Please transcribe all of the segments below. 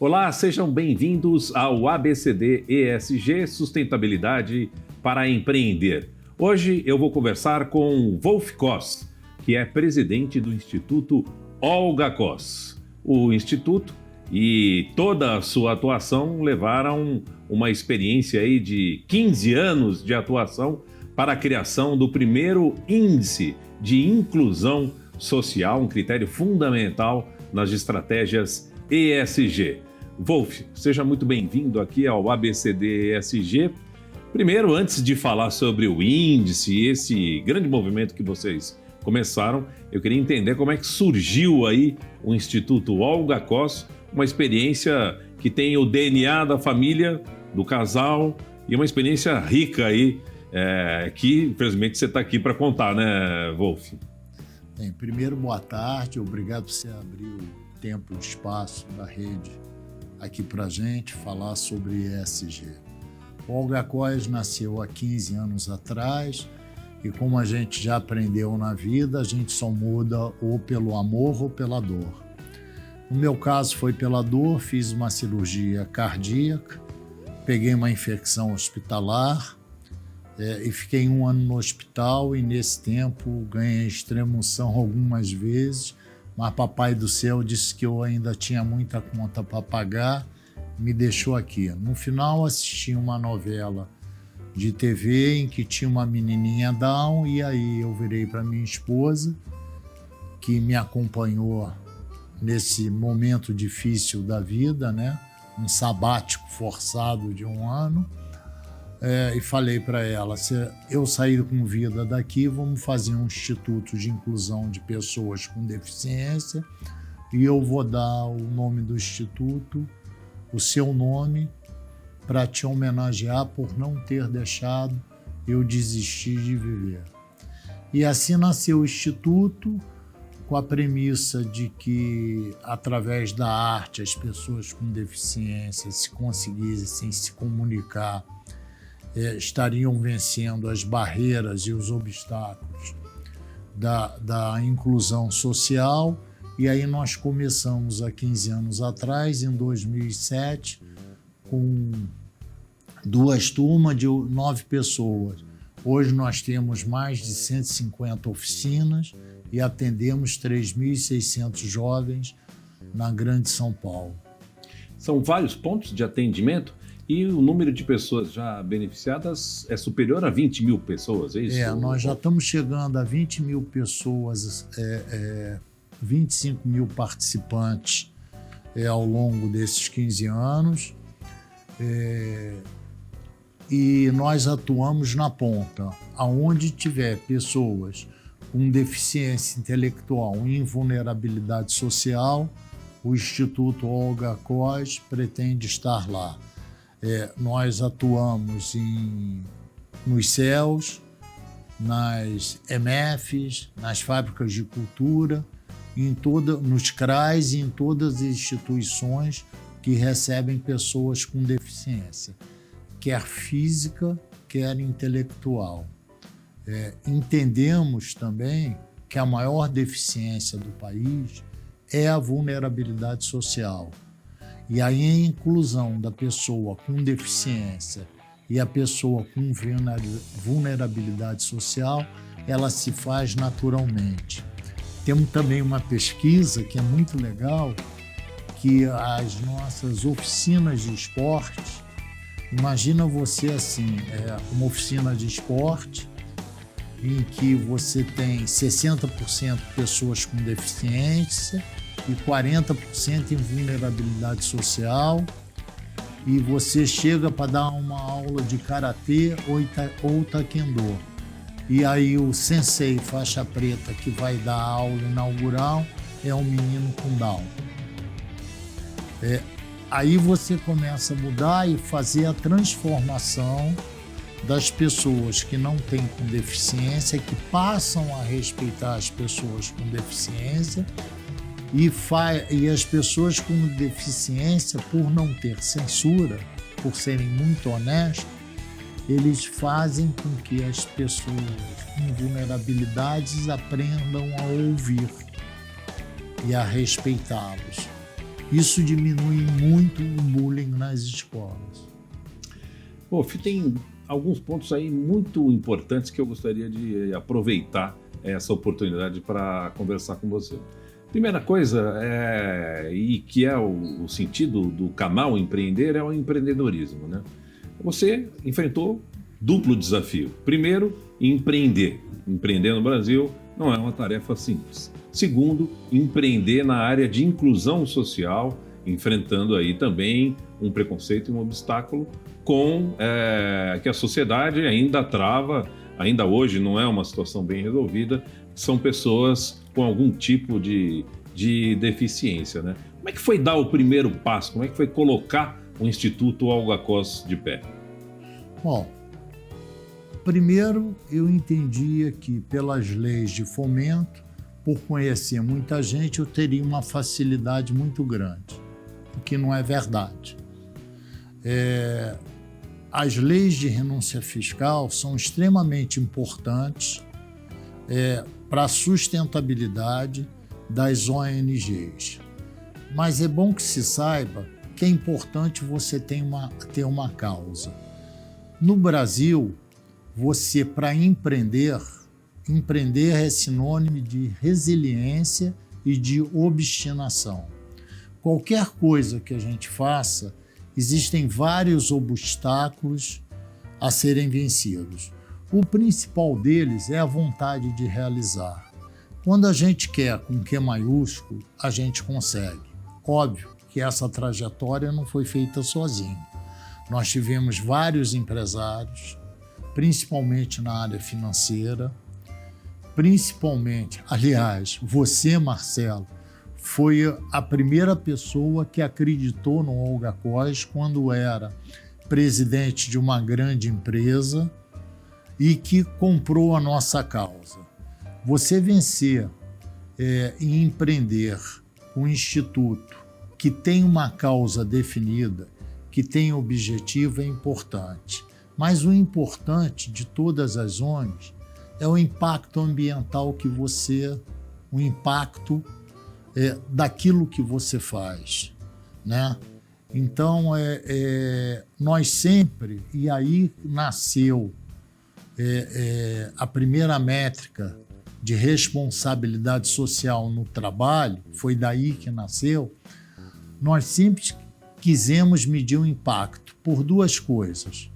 Olá, sejam bem-vindos ao ABCD ESG Sustentabilidade para Empreender. Hoje eu vou conversar com Wolf Koss, que é presidente do Instituto Olga Koss. O Instituto e toda a sua atuação levaram uma experiência aí de 15 anos de atuação para a criação do primeiro índice de inclusão social, um critério fundamental nas estratégias ESG. Wolf, seja muito bem-vindo aqui ao ABCD ESG. Primeiro, antes de falar sobre o índice, esse grande movimento que vocês começaram, eu queria entender como é que surgiu aí o Instituto Olga Koss, uma experiência que tem o DNA da família, do casal, e uma experiência rica aí, que infelizmente você está aqui para contar, né, Wolf? Bem, primeiro, boa tarde, obrigado por você abrir o tempo e espaço da rede aqui para a gente falar sobre ESG. O Olga Koss nasceu há 15 anos atrás e, como a gente já aprendeu na vida, a gente só muda ou pelo amor ou pela dor. No meu caso foi pela dor, fiz uma cirurgia cardíaca, peguei uma infecção hospitalar e fiquei 1 ano no hospital e nesse tempo ganhei extremunção algumas vezes, mas Papai do Céu disse que eu ainda tinha muita conta para pagar, me deixou aqui. No final assisti uma novela de TV em que tinha uma menininha Down e aí eu virei para minha esposa, que me acompanhou nesse momento difícil da vida, né? Um sabático forçado de 1 ano, e falei para ela, se eu sair com vida daqui, vamos fazer um instituto de inclusão de pessoas com deficiência e eu vou dar o nome do instituto, o seu nome, para te homenagear por não ter deixado eu desistir de viver. E assim nasceu o instituto, com a premissa de que, através da arte, as pessoas com deficiência, se conseguissem se comunicar, estariam vencendo as barreiras e os obstáculos da inclusão social. E aí nós começamos há 15 anos atrás, em 2007, com 2 turmas de 9 pessoas. Hoje nós temos mais de 150 oficinas e atendemos 3.600 jovens na Grande São Paulo. São vários pontos de atendimento e o número de pessoas já beneficiadas é superior a 20 mil pessoas, é isso? Nós já estamos chegando a 20 mil pessoas, 25 mil participantes ao longo desses 15 anos. E nós atuamos na ponta, aonde tiver pessoas com deficiência intelectual e vulnerabilidade social, o Instituto Olga Koss pretende estar lá. Nós atuamos nos CELs, nas EMEFs, nas fábricas de cultura, nos CRAs e em todas as instituições que recebem pessoas com deficiência, quer física, quer intelectual. Entendemos também que a maior deficiência do país é a vulnerabilidade social. E aí a inclusão da pessoa com deficiência e a pessoa com vulnerabilidade social, ela se faz naturalmente. Temos também uma pesquisa que é muito legal, que as nossas oficinas de esporte, imagina você assim, uma oficina de esporte em que você tem 60% pessoas com deficiência e 40% em vulnerabilidade social, e você chega para dar uma aula de karatê ou taekwondo. E aí o sensei faixa preta que vai dar a aula inaugural é um menino com Down. Aí você começa a mudar e fazer a transformação das pessoas que não têm com deficiência, que passam a respeitar as pessoas com deficiência e as pessoas com deficiência, por não ter censura, por serem muito honestos, eles fazem com que as pessoas com vulnerabilidades aprendam a ouvir e a respeitá-los. Isso diminui muito o bullying nas escolas. Bom, tem alguns pontos aí muito importantes que eu gostaria de aproveitar essa oportunidade para conversar com você. Primeira coisa, e que é o sentido do canal Empreender, é o empreendedorismo, né? Você enfrentou duplo desafio. Primeiro, empreender. Empreender no Brasil não é uma tarefa simples. Segundo, empreender na área de inclusão social, enfrentando aí também um preconceito e um obstáculo que a sociedade ainda trava, ainda hoje não é uma situação bem resolvida, são pessoas com algum tipo de deficiência, né? Como é que foi dar o primeiro passo? Como é que foi colocar o Instituto Olga Cos de pé? Bom, primeiro eu entendia que pelas leis de fomento, por conhecer muita gente, eu teria uma facilidade muito grande, o que não é verdade. As leis de renúncia fiscal são extremamente importantes para a sustentabilidade das ONGs. Mas é bom que se saiba que é importante você ter uma causa. No Brasil, você, para empreender é sinônimo de resiliência e de obstinação. Qualquer coisa que a gente faça, existem vários obstáculos a serem vencidos. O principal deles é a vontade de realizar. Quando a gente quer com Q maiúsculo, a gente consegue. Óbvio que essa trajetória não foi feita sozinho. Nós tivemos vários empresários, principalmente na área financeira, aliás, você, Marcelo, foi a primeira pessoa que acreditou no Olga Cos quando era presidente de uma grande empresa e que comprou a nossa causa. Você vencer e empreender um instituto que tem uma causa definida, que tem objetivo, é importante. Mas o importante de todas as ONGs é o impacto ambiental o impacto daquilo que você faz, né? Então, nós sempre, e aí nasceu a primeira métrica de responsabilidade social no trabalho, foi daí que nasceu, nós sempre quisemos medir o impacto por duas coisas.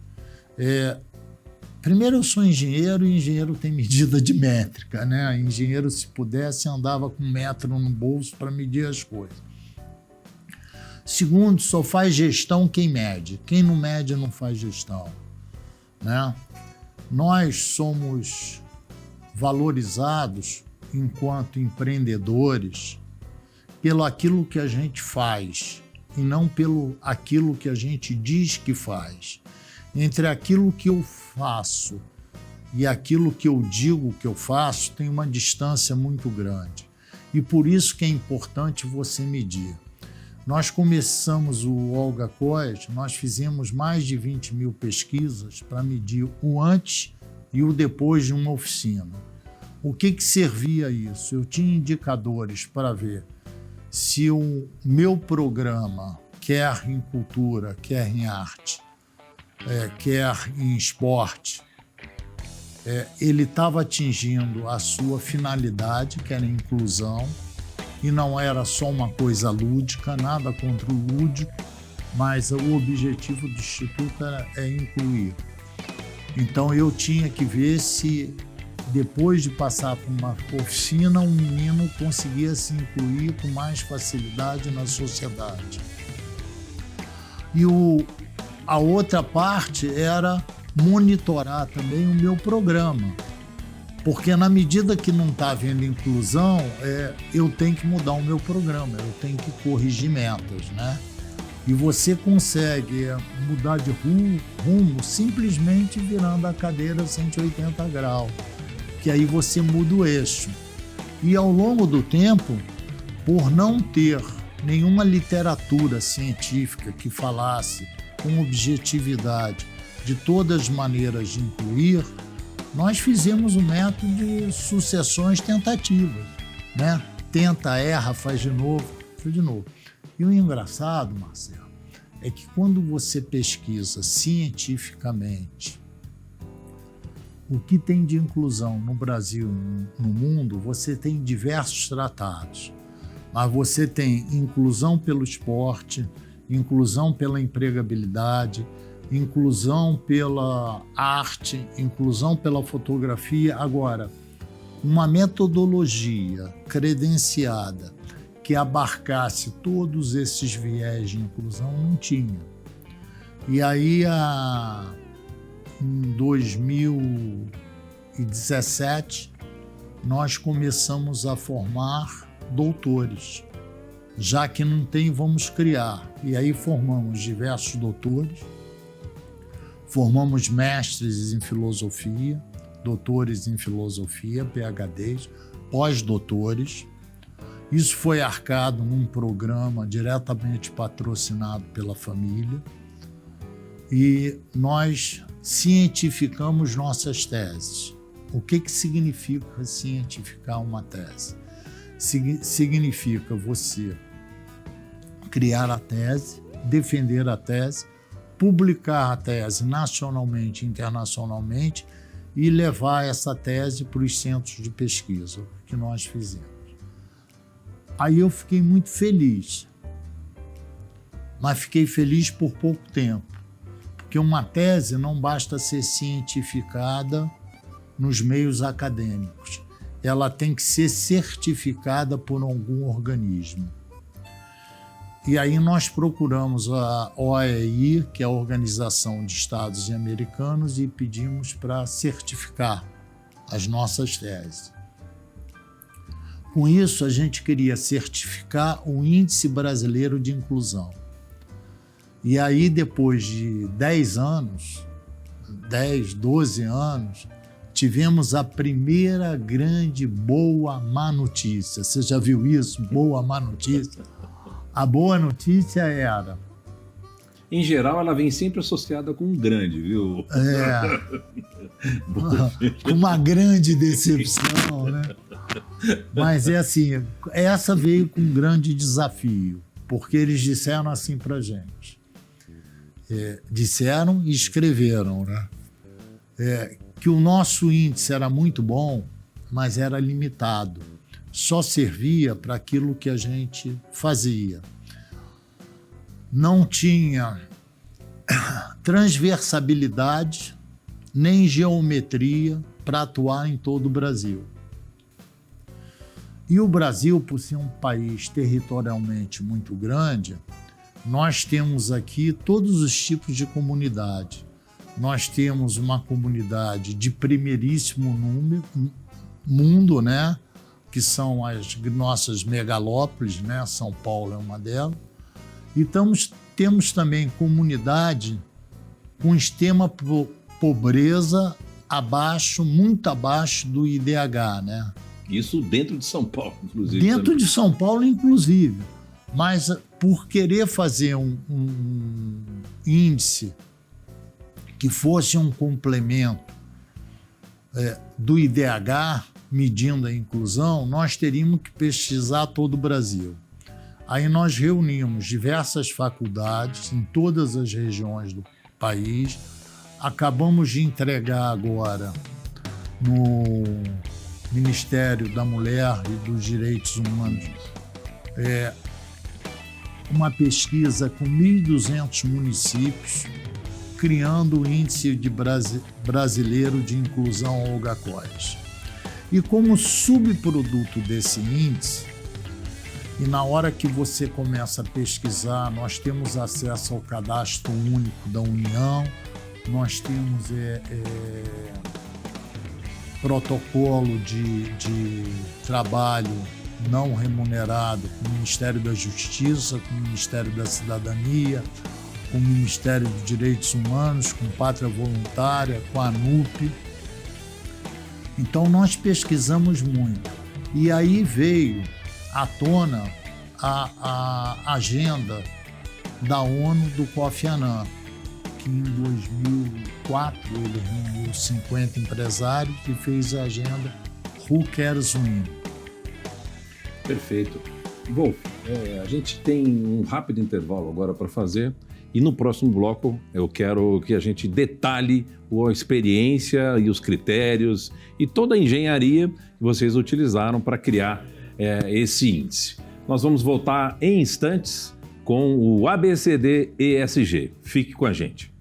Primeiro, eu sou engenheiro e engenheiro tem medida de métrica, né? Engenheiro, se pudesse, andava com 1 metro no bolso para medir as coisas. Segundo, só faz gestão quem mede. Quem não mede não faz gestão, né? Nós somos valorizados enquanto empreendedores pelo aquilo que a gente faz e não pelo aquilo que a gente diz que faz. Entre aquilo que eu faço e aquilo que eu digo que eu faço, tem uma distância muito grande. E por isso que é importante você medir. Nós começamos o Olga Cos, nós fizemos mais de 20 mil pesquisas para medir o antes e o depois de uma oficina. O que servia isso? Eu tinha indicadores para ver se o meu programa, quer em cultura, quer em arte, quer em esporte, ele estava atingindo a sua finalidade, que era a inclusão, e não era só uma coisa lúdica, nada contra o lúdico, mas o objetivo do Instituto é incluir. Então eu tinha que ver se, depois de passar por uma oficina, um menino conseguia se incluir com mais facilidade na sociedade. E a outra parte era monitorar também o meu programa, porque na medida que não está havendo inclusão, eu tenho que mudar o meu programa, eu tenho que corrigir metas, né? E você consegue mudar de rumo simplesmente virando a cadeira 180 graus, que aí você muda o eixo. E ao longo do tempo, por não ter nenhuma literatura científica que falasse com objetividade de todas as maneiras de incluir, nós fizemos um método de sucessões tentativas, né? Tenta, erra, faz de novo. E o engraçado, Marcelo, é que quando você pesquisa cientificamente o que tem de inclusão no Brasil e no mundo, você tem diversos tratados. Mas você tem inclusão pelo esporte, inclusão pela empregabilidade, inclusão pela arte, inclusão pela fotografia. Agora, uma metodologia credenciada que abarcasse todos esses viés de inclusão não tinha. E aí, em 2017, nós começamos a formar doutores. Já que não tem, vamos criar. E aí formamos diversos doutores, formamos mestres em filosofia, doutores em filosofia, PhDs, pós-doutores. Isso foi arcado num programa diretamente patrocinado pela família e nós cientificamos nossas teses. O que significa cientificar uma tese? Significa você criar a tese, defender a tese, publicar a tese nacionalmente e internacionalmente e levar essa tese para os centros de pesquisa, que nós fizemos. Aí eu fiquei muito feliz, mas fiquei feliz por pouco tempo, porque uma tese não basta ser cientificada nos meios acadêmicos, ela tem que ser certificada por algum organismo. E aí nós procuramos a OEI, que é a Organização de Estados Americanos, e pedimos para certificar as nossas teses. Com isso, a gente queria certificar o Índice Brasileiro de Inclusão. E aí, depois de 10 anos, 10, 12 anos, tivemos a primeira grande boa má notícia. Você já viu isso? Boa má notícia? A boa notícia era... Em geral, ela vem sempre associada com um grande, viu? Com uma grande decepção, né? Mas é assim, essa veio com um grande desafio, porque eles disseram assim pra gente. Disseram e escreveram, né? Que o nosso índice era muito bom, mas era limitado. Só servia para aquilo que a gente fazia. Não tinha transversabilidade nem geometria para atuar em todo o Brasil. E o Brasil, por ser um país territorialmente muito grande, nós temos aqui todos os tipos de comunidade. Nós temos uma comunidade de primeiríssimo mundo, né? Que são as nossas megalópolis, né? São Paulo é uma delas. E temos também comunidade com extrema pobreza muito abaixo do IDH, né? Isso dentro de São Paulo, inclusive. Dentro de São Paulo, inclusive. Mas por querer fazer um índice que fosse um complemento do IDH, medindo a inclusão, nós teríamos que pesquisar todo o Brasil. Aí nós reunimos diversas faculdades em todas as regiões do país, acabamos de entregar agora no Ministério da Mulher e dos Direitos Humanos uma pesquisa com 1.200 municípios, criando o Índice Brasileiro de Inclusão Olga-Cores. E como subproduto desse índice, e na hora que você começa a pesquisar, nós temos acesso ao Cadastro Único da União, nós temos protocolo de trabalho não remunerado com o Ministério da Justiça, com o Ministério da Cidadania, com o Ministério dos Direitos Humanos, com Pátria Voluntária, com a ANUP. Então nós pesquisamos muito. E aí veio à tona a agenda da ONU do Kofi Annan, que em 2004 ele reuniu 50 empresários e fez a agenda Who Cares Win. Perfeito. Wolf, a gente tem um rápido intervalo agora para fazer e no próximo bloco eu quero que a gente detalhe a experiência e os critérios e toda a engenharia que vocês utilizaram para criar esse índice. Nós vamos voltar em instantes com o ABCD ESG. Fique com a gente.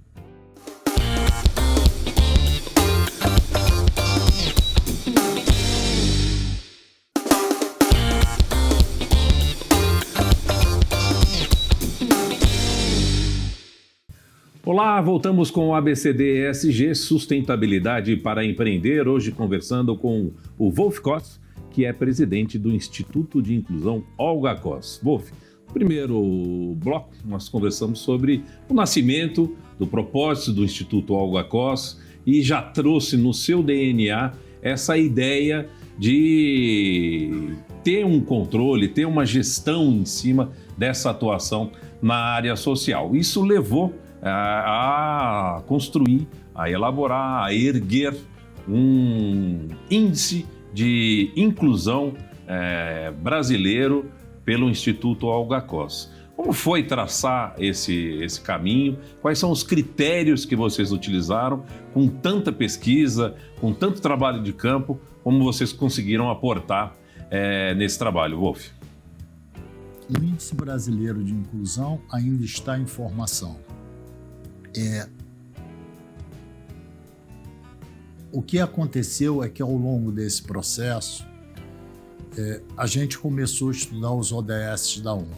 Olá, voltamos com o ABCD ESG, Sustentabilidade para Empreender, hoje conversando com o Wolf Koss, que é presidente do Instituto de Inclusão Olga Koss. Wolf, no primeiro bloco nós conversamos sobre o nascimento do propósito do Instituto Olga Koss e já trouxe no seu DNA essa ideia de ter um controle, ter uma gestão em cima dessa atuação na área social. Isso levou a construir, a elaborar, a erguer um índice de inclusão brasileiro pelo Instituto Olga Koss. Como foi traçar esse caminho? Quais são os critérios que vocês utilizaram com tanta pesquisa, com tanto trabalho de campo, como vocês conseguiram aportar nesse trabalho, Wolf? O Índice Brasileiro de Inclusão ainda está em formação. O que aconteceu é que ao longo desse processo a gente começou a estudar os ODS da ONU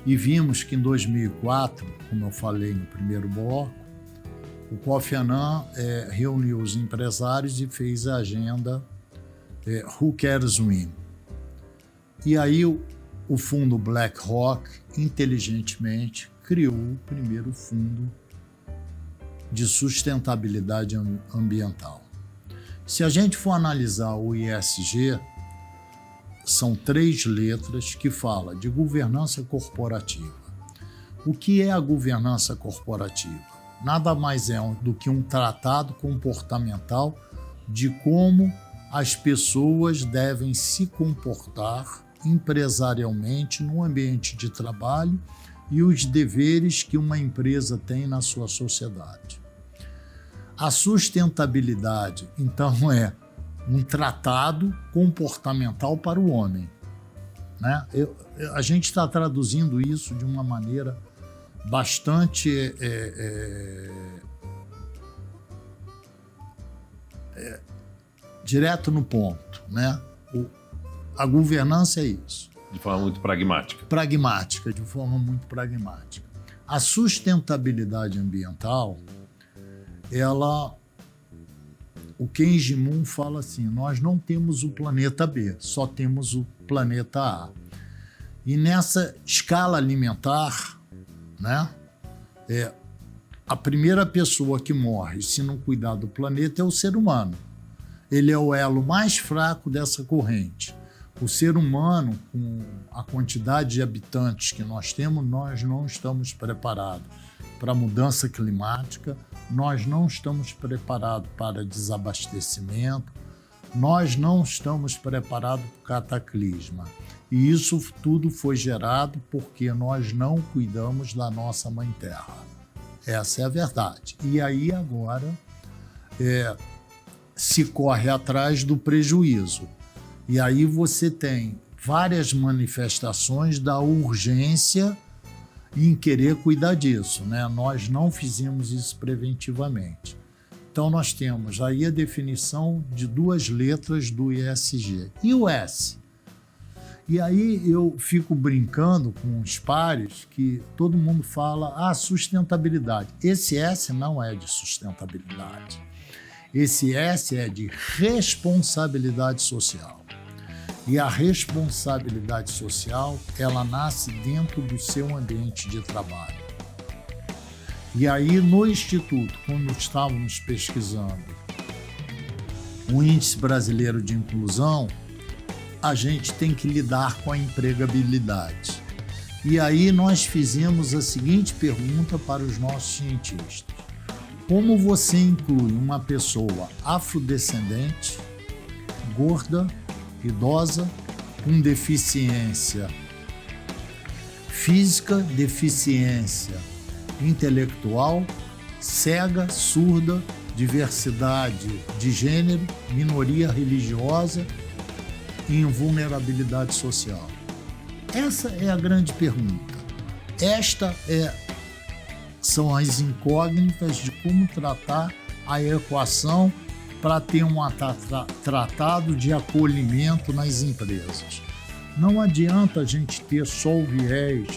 e vimos que em 2004, como eu falei no primeiro bloco, o Kofi Annan reuniu os empresários e fez a agenda Who Cares Win. E aí o fundo BlackRock inteligentemente criou o primeiro fundo de sustentabilidade ambiental. Se a gente for analisar o ESG, são 3 letras que falam de governança corporativa. O que é a governança corporativa? Nada mais é do que um tratado comportamental de como as pessoas devem se comportar empresarialmente no ambiente de trabalho e os deveres que uma empresa tem na sua sociedade. A sustentabilidade, então, é um tratado comportamental para o homem, né? A gente está traduzindo isso de uma maneira bastante direto no ponto, né? A governança é isso. De forma muito pragmática. Pragmática, de forma muito pragmática. A sustentabilidade ambiental, o Ken Jin-moon fala assim, nós não temos o planeta B, só temos o planeta A. E nessa escala alimentar, né, a primeira pessoa que morre se não cuidar do planeta é o ser humano. Ele é o elo mais fraco dessa corrente. O ser humano, com a quantidade de habitantes que nós temos, nós não estamos preparados para a mudança climática, nós não estamos preparados para desabastecimento, nós não estamos preparados para o cataclisma. E isso tudo foi gerado porque nós não cuidamos da nossa Mãe Terra. Essa é a verdade. E aí agora se corre atrás do prejuízo. E aí você tem várias manifestações da urgência em querer cuidar disso, né? Nós não fizemos isso preventivamente. Então nós temos aí a definição de 2 letras do ESG. E o S? E aí eu fico brincando com os pares que todo mundo fala, sustentabilidade. Esse S não é de sustentabilidade. Esse S é de responsabilidade social. E a responsabilidade social, ela nasce dentro do seu ambiente de trabalho. E aí, no Instituto, quando estávamos pesquisando o Índice Brasileiro de Inclusão, a gente tem que lidar com a empregabilidade. E aí nós fizemos a seguinte pergunta para os nossos cientistas. Como você inclui uma pessoa afrodescendente, gorda, idosa com deficiência física, deficiência intelectual, cega, surda, diversidade de gênero, minoria religiosa e invulnerabilidade social? Essa é a grande pergunta. São as incógnitas de como tratar a equação para ter um tratado de acolhimento nas empresas. Não adianta a gente ter só o viés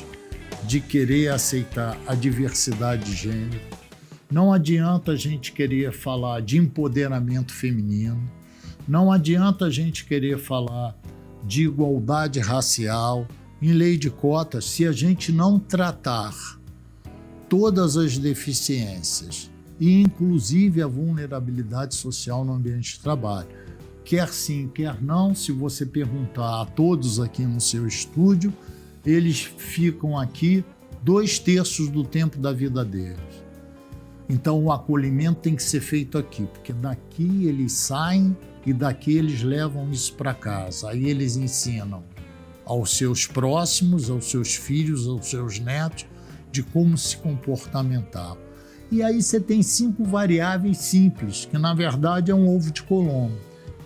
de querer aceitar a diversidade de gênero, não adianta a gente querer falar de empoderamento feminino, não adianta a gente querer falar de igualdade racial, em lei de cotas, se a gente não tratar todas as deficiências e inclusive a vulnerabilidade social no ambiente de trabalho. Quer sim, quer não, se você perguntar a todos aqui no seu estúdio, eles ficam aqui 2/3 do tempo da vida deles. Então o acolhimento tem que ser feito aqui, porque daqui eles saem e daqui eles levam isso para casa. Aí eles ensinam aos seus próximos, aos seus filhos, aos seus netos, de como se comportamentar. E aí você tem 5 variáveis simples, que na verdade é um ovo de Colombo.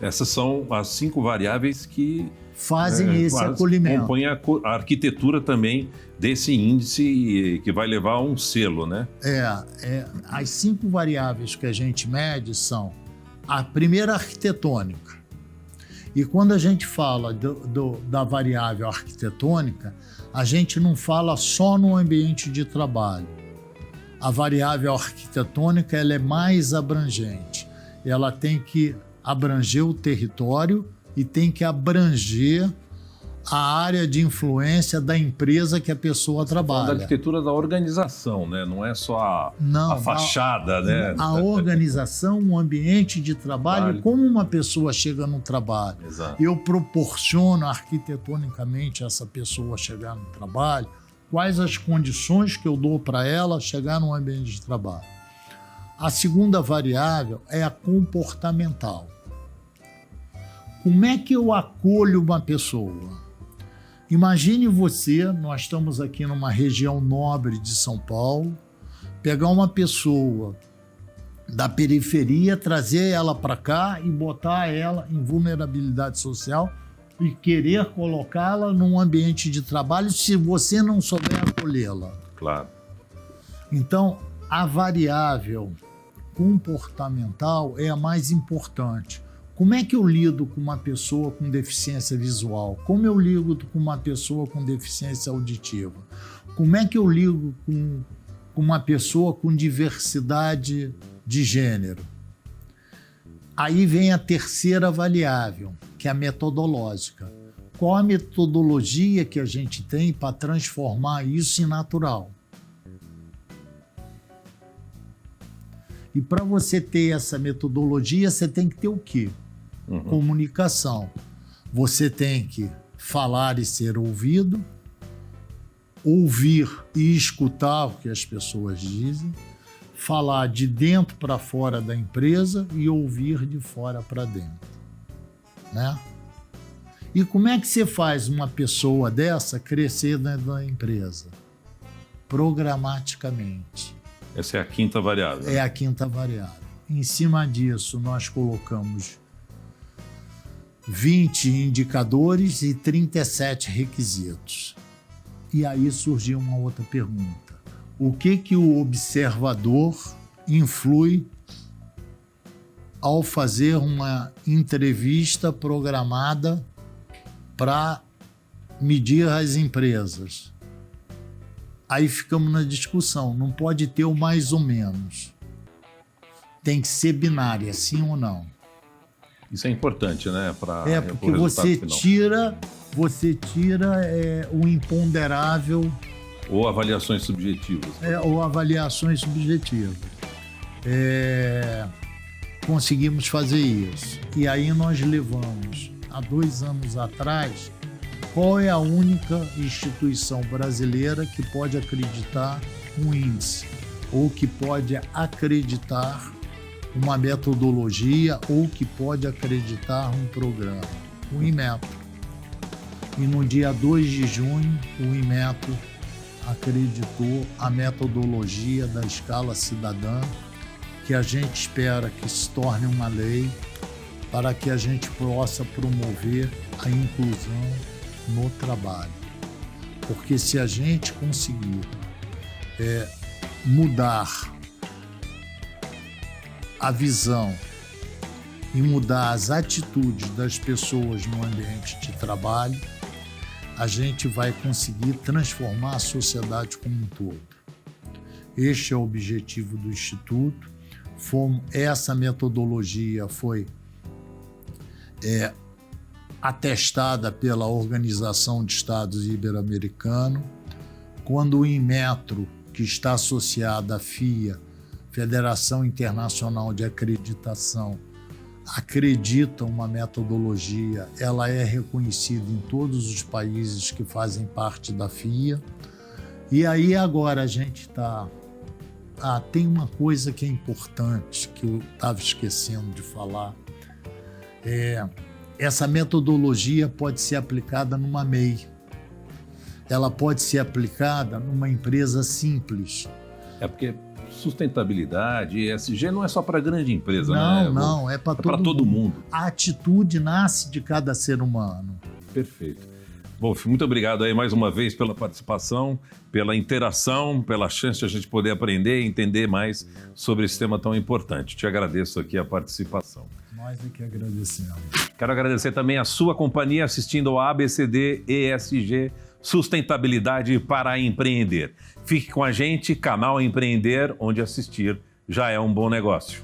Essas são as 5 variáveis que fazem esse acolhimento. Compõem a arquitetura também desse índice que vai levar a um selo, né? As 5 variáveis que a gente mede são a primeira arquitetônica. E quando a gente fala da variável arquitetônica, a gente não fala só no ambiente de trabalho. A variável arquitetônica ela é mais abrangente. Ela tem que abranger o território e tem que abranger a área de influência da empresa que a pessoa trabalha. Da arquitetura da organização, né? Não é só a fachada, né? A organização, o ambiente de trabalho, como uma pessoa chega no trabalho. Exato. Eu proporciono arquitetonicamente essa pessoa chegar no trabalho, quais as condições que eu dou para ela chegar no ambiente de trabalho. A segunda variável é a comportamental. Como é que eu acolho uma pessoa? Imagine você, nós estamos aqui numa região nobre de São Paulo, pegar uma pessoa da periferia, trazer ela para cá e botar ela em vulnerabilidade social e querer colocá-la num ambiente de trabalho se você não souber acolhê-la. Claro. Então, a variável comportamental é a mais importante. Como é que eu lido com uma pessoa com deficiência visual? Como eu lido com uma pessoa com deficiência auditiva? Como é que eu lido com uma pessoa com diversidade de gênero? Aí vem a terceira variável, que é a metodológica. Qual a metodologia que a gente tem para transformar isso em natural? E para você ter essa metodologia, você tem que ter o quê? Comunicação. Você tem que falar e ser ouvido, ouvir e escutar o que as pessoas dizem, falar de dentro para fora da empresa e ouvir de fora para dentro, né? E como é que você faz uma pessoa dessa crescer dentro da empresa? Programaticamente. Essa é a quinta variável. É a quinta variável. Em cima disso, nós colocamos 20 indicadores e 37 requisitos. E aí surgiu uma outra pergunta. O que o observador influi ao fazer uma entrevista programada para medir as empresas? Aí ficamos na discussão, não pode ter o mais ou menos. Tem que ser binária, sim ou não. Isso é importante, né? Porque você tira o imponderável. Ou avaliações subjetivas. Ou avaliações subjetivas. Conseguimos fazer isso. E aí nós levamos, há 2 anos atrás, qual é a única instituição brasileira que pode acreditar um índice, ou que pode acreditar uma metodologia, ou que pode acreditar um programa? O Inmetro. E no dia 2 de junho, o Inmetro acreditou a metodologia da escala cidadã, que a gente espera que se torne uma lei para que a gente possa promover a inclusão no trabalho. Porque se a gente conseguir mudar a visão e mudar as atitudes das pessoas no ambiente de trabalho, a gente vai conseguir transformar a sociedade como um todo. Este é o objetivo do Instituto. Essa metodologia foi atestada pela Organização de Estados Ibero-Americano. Quando o Inmetro, que está associado à FIA, Federação Internacional de Acreditação, acredita uma metodologia, ela é reconhecida em todos os países que fazem parte da FIA. E aí agora a gente está... tem uma coisa que é importante, que eu estava esquecendo de falar. Essa metodologia pode ser aplicada numa MEI. Ela pode ser aplicada numa empresa simples. Porque sustentabilidade, ESG não é só para grande empresa, né? Não, é para todo mundo. A atitude nasce de cada ser humano. Perfeito. Wolf, muito obrigado aí mais uma vez pela participação, pela interação, pela chance de a gente poder aprender e entender mais sobre esse tema tão importante. Te agradeço aqui a participação. Nós é que agradecemos. Quero agradecer também a sua companhia assistindo ao ABCD ESG Sustentabilidade para Empreender. Fique com a gente, canal Empreender, onde assistir já é um bom negócio.